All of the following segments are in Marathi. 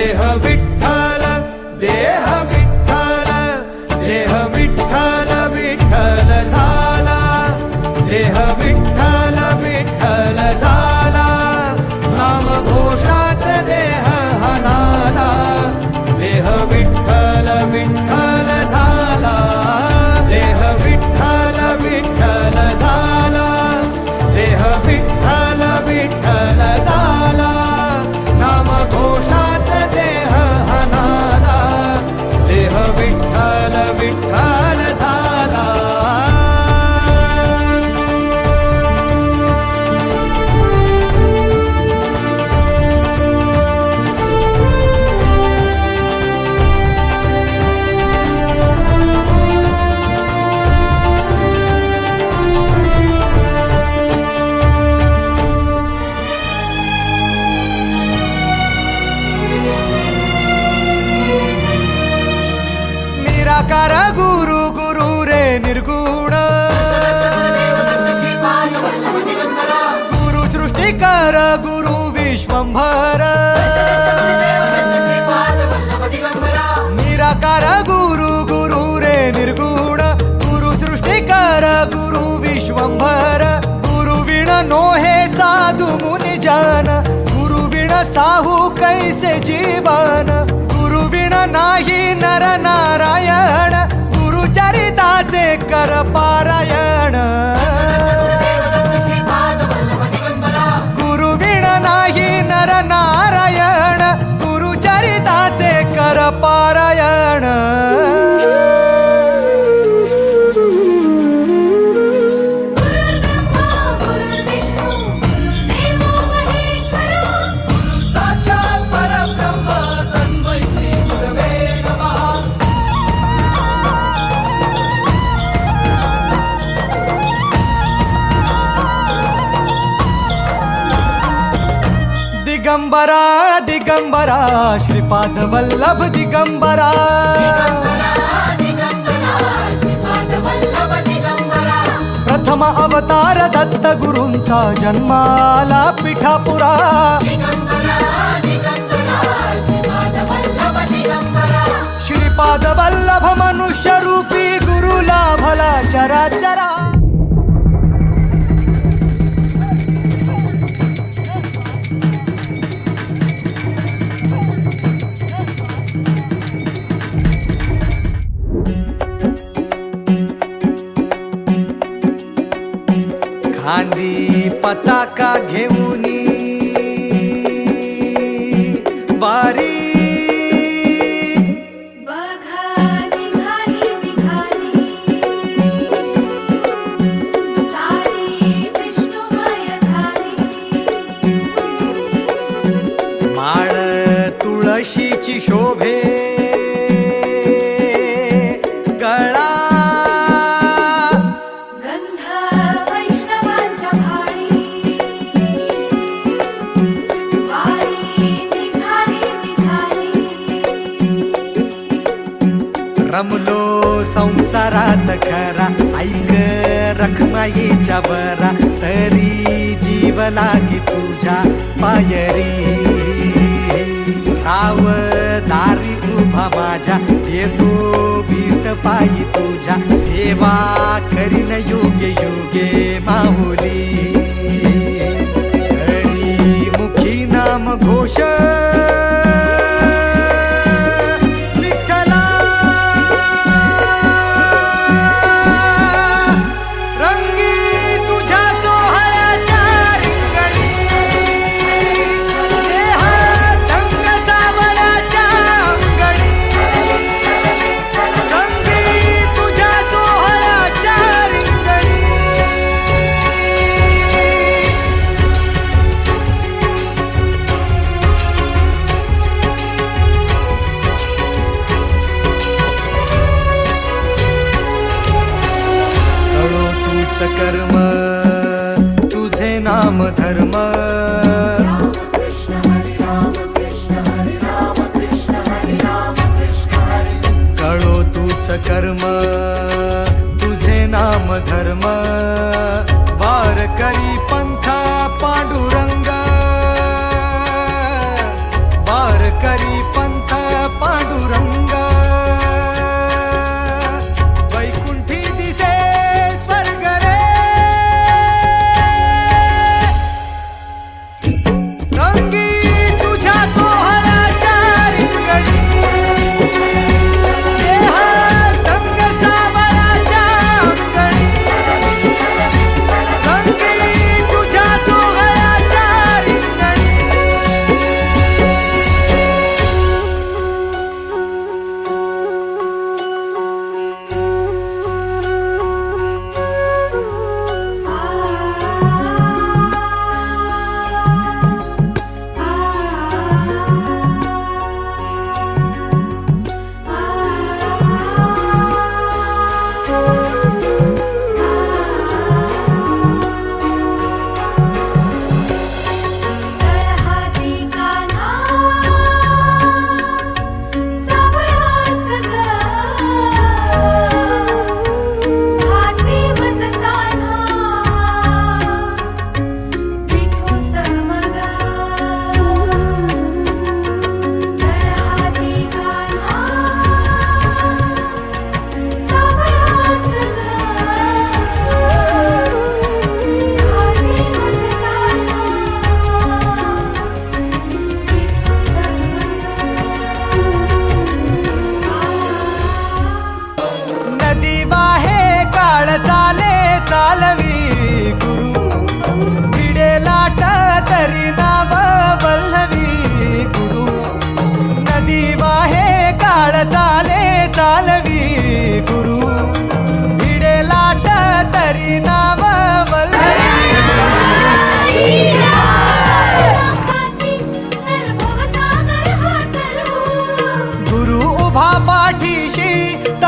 देह विठ्ठल देह विठ्ठल देह विठ्ठल विठ्ठल झाला देह विठ्ठल विठ्ठल झाला नाम घोषात देह हनाला देह विठ्ठल विठ्ठल झाला देह विठ्ठल विठ्ठल झाला देह विठ्ठल विठ्ठल झाला नाम घोषात देह हनाला देह विठ्ठल विठ्ठल झाला निराकार गुरु गुरु रे निर्गुण गुरु सृष्टिकर गुरु विश्वंभर निराकार गुरु गुरु रे निर्गुण गुरु सृष्टिकर गुरु विश्वंभर गुरु विण नोहे साधु मुनि जन गुरु विण साहू कैसे जीवन गुरु विण नाही नर नारायण गुरुचरिताचे कर पारायण गुरु विण नाही नर नारायण गुरुचरिताचे कर पारायण दिगंबरा दिगंबरा श्रीपाद वल्लभ दिगंबरा प्रथम अवतार दत्त गुरूंचा जन्माला पिठापुरा श्रीपाद वल्लभ मनुष्य रूपी गुरु लाभला चराचरा खांदी पताका घेऊनी वारी बघा निघाली निघाली सारी विष्णुमय झाली माळ तुळशीची शोभे गळा रमलो संसारात खरा ऐक रखमाईच्या बरा तरी जीव लागी तुझ्या पायरी राव दारी उभा माझ्या येतो बीट पायी तुझ्या सेवा करीन योग्य योगे माहुली हरी मुखी नाम घोष कर्म तुझे नाम धर्म कळो तूच कर्म तुझे नाम धर्म वार करी पंथा पांडुरंग वार करी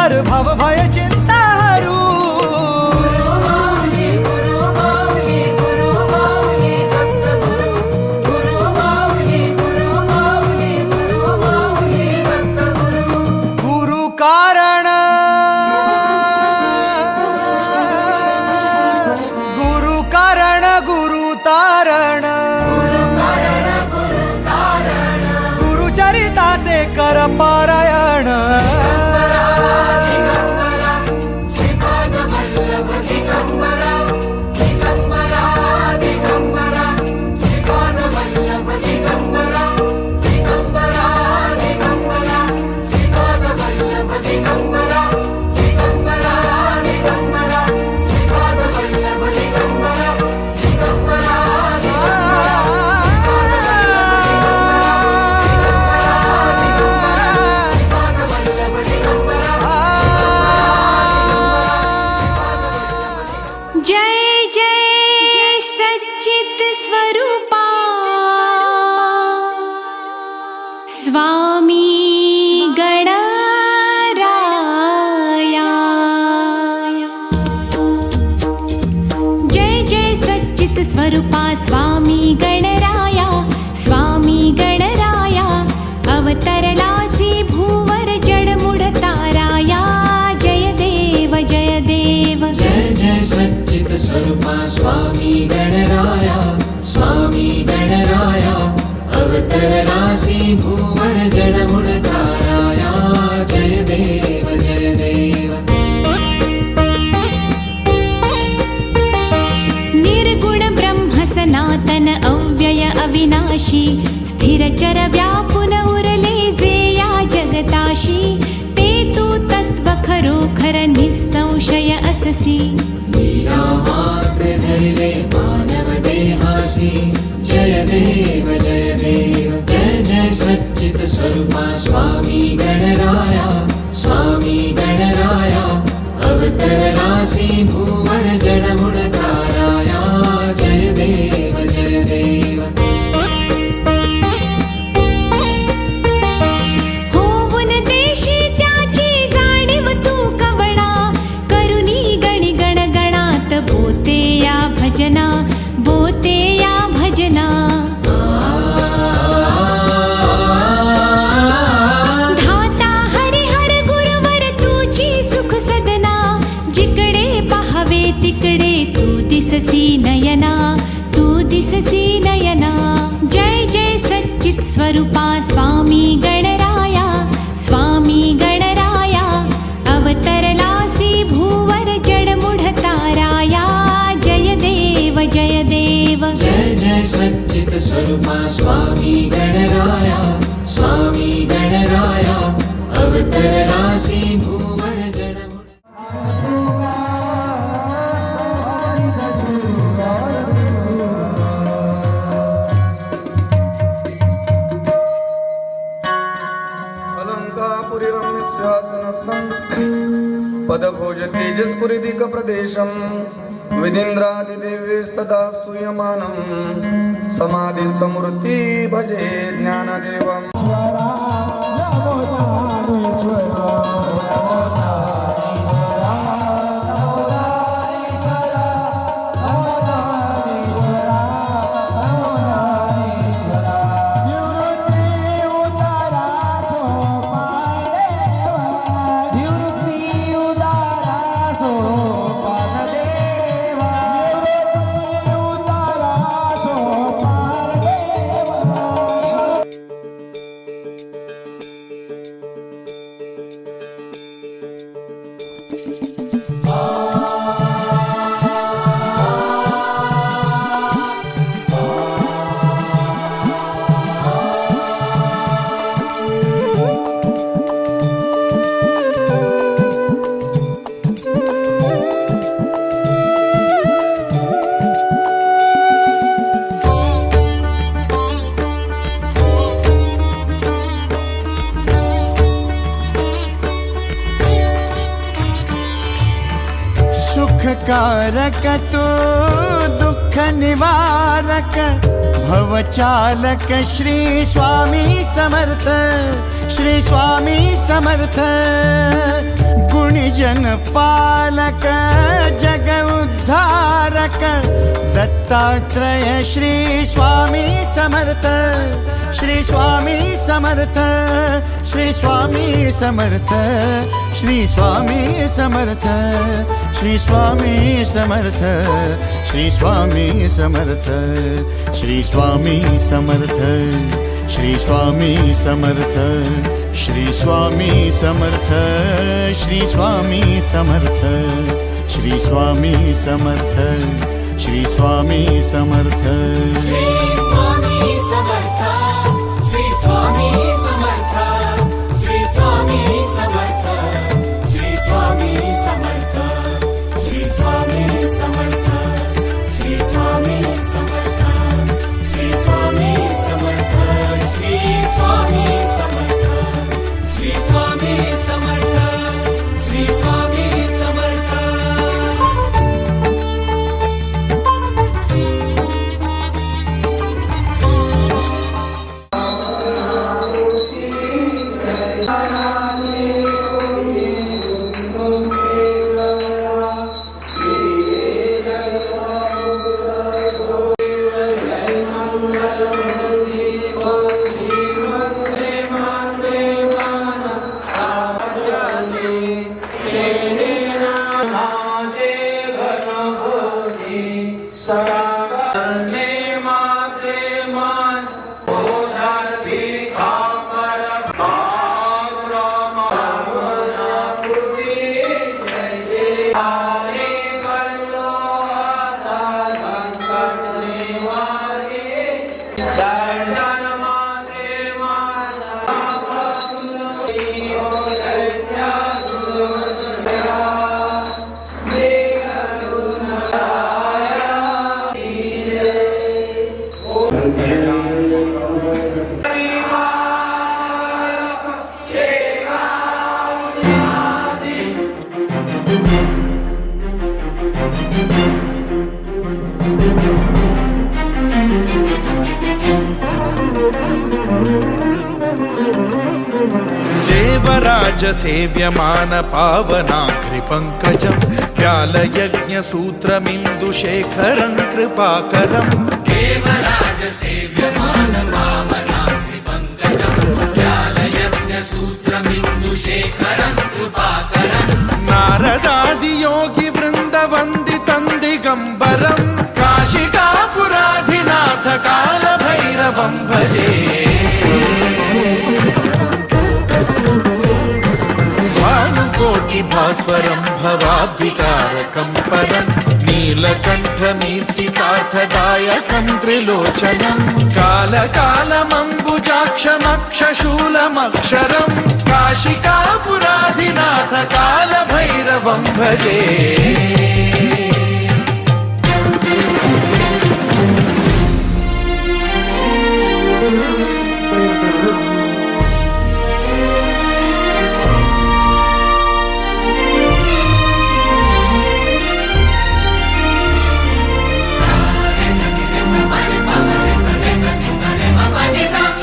कर भव भय चिंता हरू गुरु कारण गुरु कारण गुरु तारण गुरुचरिताचे कर पारायण जय जय सच्चित स्वरूपा स्वामी गणराया जय जय सच्चित स्वरूपा स्वामी गणराया स्वामी गणराया अवतरलासी भूवर जडमुड ताराया जय देव जय देव जय जय सच्चित स्वरूपा स्वामी गणराया स्वामी गणराया अवतरलासी भूवर जडमुड ताराया जय देव जय देव निर्गुण ब्रह्म सनातन अव्यय अविनाशी स्थिरचर व्यापुन उरले जे या जगताशी ते तू तत्व खरोखर निसंशय अससी लीला मात्र धरिले मानव देहासी जय देव जय देव जय जय सच्चित स्वरूपा स्वामी गणराया स्वामी गणराया अवतरलासी भूवर जडमुड ताराया जय देव जय देव होऊन देशी त्याची जाणीव तू कवणा करुणी गणी गण गणात बोते या भजना बोते या भजना धाता हरिहर गुरुवर तुझी सुख सदना जिकडे पाहावे तिकडे तू दिससी नयना तू दिससी नयना जय जय सच्चित स्वरूपा स्वामी गणराया स्वामी गणराया अवतरलासी भूवर जडमुढ ताराया जय देव जय देव जय जय सच्चित स्वरूपा स्वामी गणराया स्वामी गणराया अवतरलासी भूवर जडमुड अलंकापुरी रम्यस्यासनस्थं पदभोज तेजस्पुरीदिक प्रदेशं विदिन्द्रादिदेव्यस्तदा स्तूयमानं समाधिस्थमूर्ति भजे ज्ञानदेवम् कारक तो दुख निवारक भवचालक श्री स्वामी समर्थ, श्री स्वामी समर्थ। गुणिजन पालक जग उद्धारक दत्तात्रेय श्री स्वामी समर्थ, श्री स्वामी समर्थ, श्री स्वामी समर्थ, श्री स्वामी समर्थ, श्री स्वामी समर्थ, श्री स्वामी समर्थ, श्री स्वामी समर्थ, श्री स्वामी समर्थ, श्री स्वामी समर्थ, श्री स्वामी समर्थ, श्री स्वामी समर्थ, श्री स्वामी समर्थ। देवराज सेव्यमान पावनाघ्रि पंकजं व्यालयज्ञ सूत्रमिन्दुशेखरं कृपाकरं। देवराज सेव्यमान पावनाघ्रि पंकजं व्यालयज्ञ सूत्रमिन्दुशेखरं कृपाकरं। नारदादि योगी वृन्द वन्दितं दिगम्बरं काशिकापुराधिनाथ कालभैरवं भजे। भास्वरं भवाब्धिकारकं परं नीलकण्ठमीप्सितार्थदायकं त्रिलोचनं कालकालमम्बुजाक्षमक्षशूलमक्षरं काशिकापुराधिनाथ कालभैरवं भजे।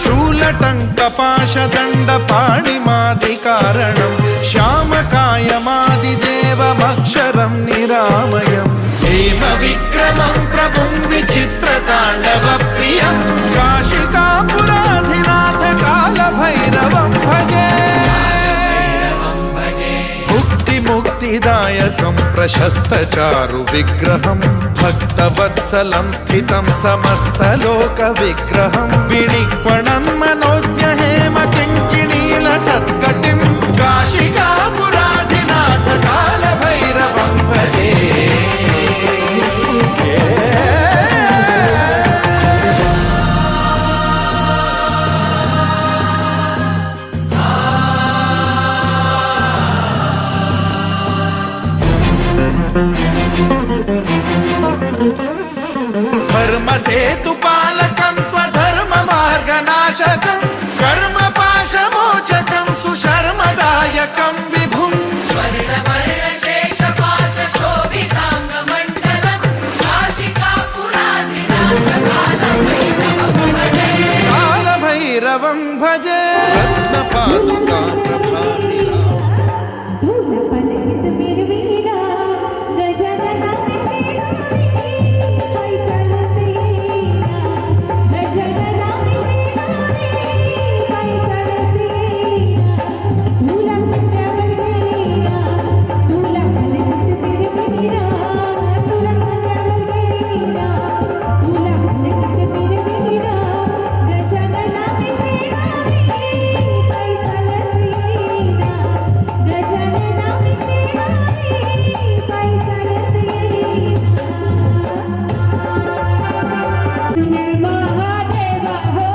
शूलटङ्कपाशदण्डपाणिमादिकारणं श्यामकायमादिदेवमक्षरं निरामयं हेमविक्रमं प्रभुं विचित्रताण्डवप्रियं काशिकापुराधिनाथ कालभैरवं भजे। मुक्तिदायकं प्रशस्तचारु विग्रहं भक्तवत्सलं स्थितं समस्तलोकविग्रहं विनिक्वणं मनोज्ञ हेम किङ्किणील सत्कटिं काशिकापुराधिनाथ कालभैरवं भजे। धर्मसेतुपालकं त्वधर्ममार्गनाशकं कर्मपाशमोचकं सुशर्मदायकं विभुं स्वर्णवर्णशेषपाशशोभिताङ्गमण्डलं काशिकापुरा भैरवं भजे रत्नपादुका प्रभातिरा तुला पलकीत मिरवीना गजाननाची शिवारी पायी चालत येईना गजाननाची शिवारी पायी चालत येईना तुला खांद्यावर घेईना तुला पलकीत मिरवीना तुला खांद्यावर घेईना तुला पलकीत मिरवीना गजाननाची शिवारी पायी चालत येईना गजाननाची शिवारी पायी चालत येईना महादेवा हो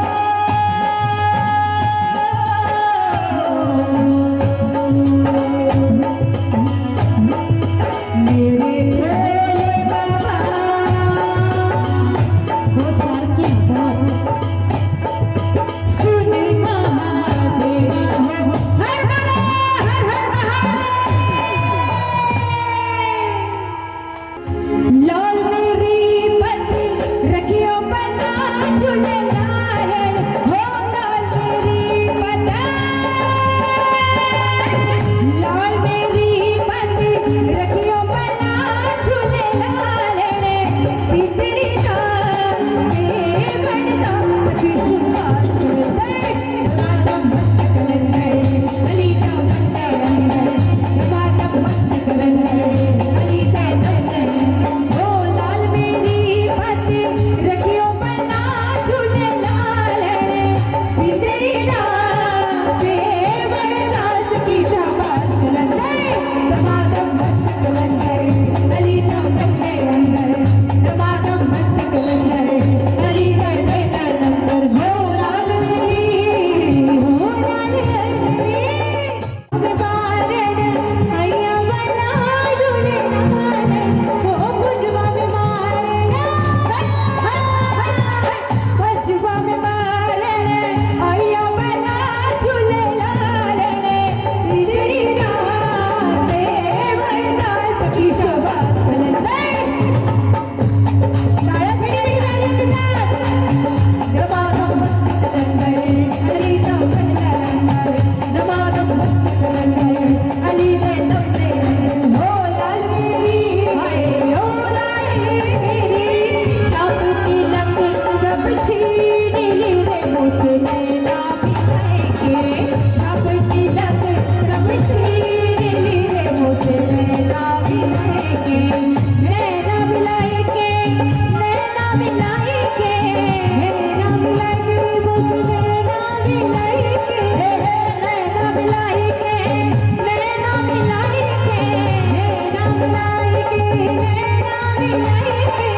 मेरे भोले बाबा हो सारखी सुन महादेवा हर हर लाल मेरी पति रखियो बना झूले लाल हो लाल मेरी पति लाल मेरी पति रखियो बना झूले लाल रे सितरी दास से बनता किशुका सुरते रातम सकलन है अलीता बंदन रातम सकलन है अलीता बंदन ओ लाल मेरी पति रखियो बना झूले लाल रे सितरी दास से बनता किशुका सुरते रातम सकलन है अलीता बंदन रातम सकलन है अलीता बंदन हो लाल मेरी हो लाल मेरी बारण हैया बना झूले लाल हो पुजवा में मारना पुजवा में मारण हैया बना झूले लाल रे सिद्धि दास से बनता सखी शाबाश कलंदर काळा पिढी झाली तुझ्यात जमादम मस्त कलंदर अलीता कलंदर जमादम मस्त कलंदर अलीता कलंदर हो लाल मेरी हाय हो लाल मेरी चाप की लक सब छीन ली रे मुझसे नैना मिलाएंगे चाप की लक सब छीन ली रे मुझसे नैना मिलाएंगे नैना मिलाएंगे नैना मिलाएंगे नैना मिलाएंगे मुझसे नैना मिलाएंगे नैना मिलाएंगे नैना मिलाएंगे नैना मिलाएंगे नैना मिलाएंगे